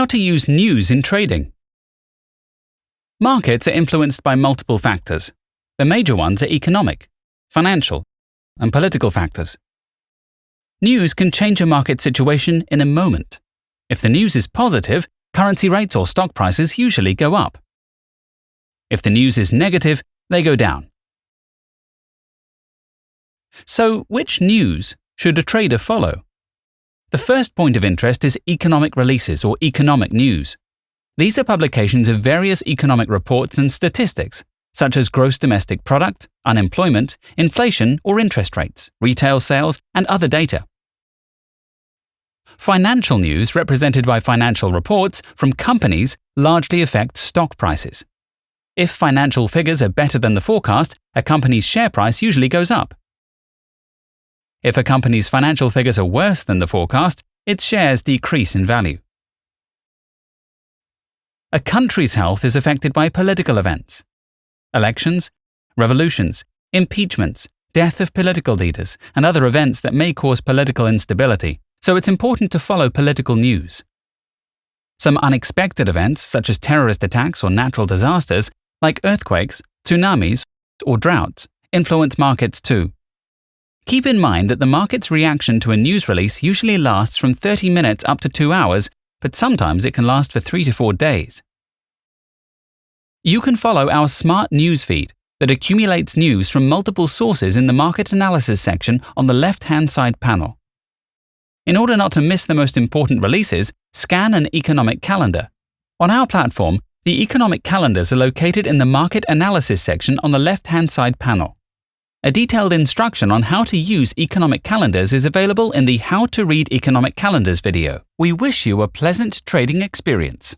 How to use news in trading. Markets are influenced by multiple factors. The major ones are economic, financial, and political factors. News can change a market situation in a moment. If the news is positive, currency rates or stock prices usually go up. If the news is negative, they go down. So, which news should a trader follow? The first point of interest is economic releases or economic news. These are publications of various economic reports and statistics, such as gross domestic product, unemployment, inflation or interest rates, retail sales, and other data. Financial news, represented by financial reports from companies, largely affect stock prices. If financial figures are better than the forecast, a company's share price usually goes up. If a company's financial figures are worse than the forecast, its shares decrease in value. A country's health is affected by political events. Elections, revolutions, impeachments, death of political leaders, and other events that may cause political instability, so it's important to follow political news. Some unexpected events, such as terrorist attacks or natural disasters, like earthquakes, tsunamis, or droughts, influence markets too. Keep in mind that the market's reaction to a news release usually lasts from 30 minutes up to 2 hours, but sometimes it can last for 3 to 4 days. You can follow our smart news feed that accumulates news from multiple sources in the market analysis section on the left-hand side panel. In order not to miss the most important releases, scan an economic calendar. On our platform, the economic calendars are located in the market analysis section on the left-hand side panel. A detailed instruction on how to use economic calendars is available in the How to Read Economic Calendars video. We wish you a pleasant trading experience.